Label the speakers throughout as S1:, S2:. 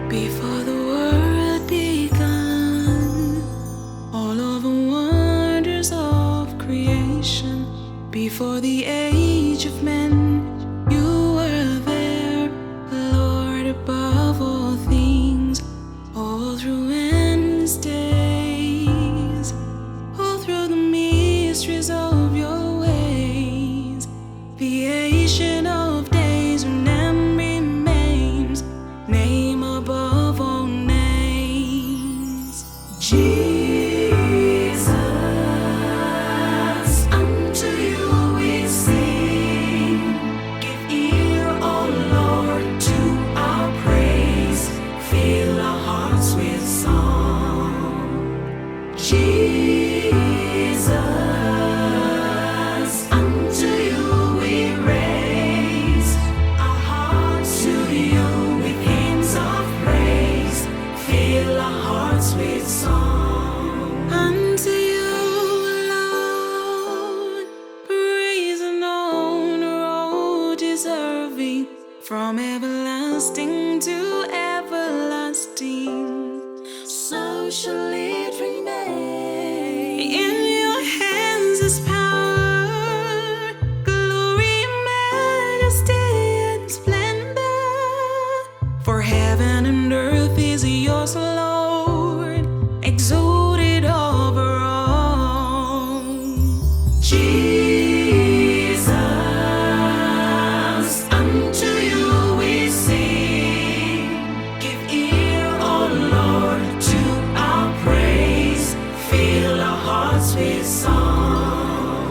S1: Before the world began, all of the wonders of creation, before the age of men, you were there, Lord, above all things, all through endless days, all through the mysteries of your ways. The Ancient of Days, your name remains, name above all names. Jesus, unto you we sing. Give ear, O Lord, to our praise. Fill our hearts with song. Jesus, unto you we raise our hearts to you with hymns of praise. Fill our hearts with song. Unto you alone, praise and honor, all deserving, from everlasting to everlasting. So shall it remain. In your hands is power, glory, majesty, and splendor. For heaven and earth is yours, Lord, exalted over all. Jesus, unto you we sing. Give ear, O Lord, to our praise. Fill our hearts with song.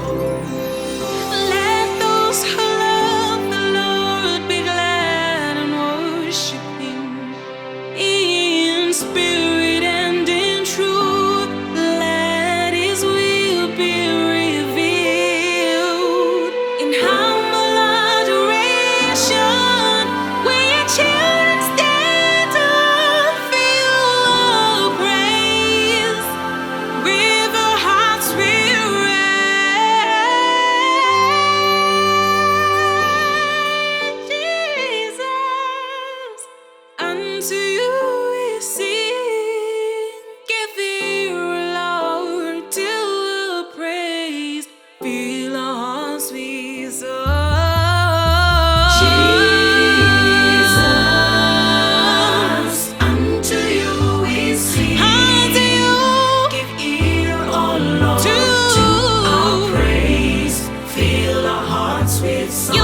S1: Let those who love the Lord be glad and worship him in spirit and in truth. Let his will be revealed in humble adoration. We your children stand to feel praise. With our hearts we raise. Jesus, unto you we sing. Give ear, Lord, to our praise. Fill our hearts with song. Jesus, unto you we sing. Unto you. Give ear, O Lord, to our praise. Fill our hearts with song.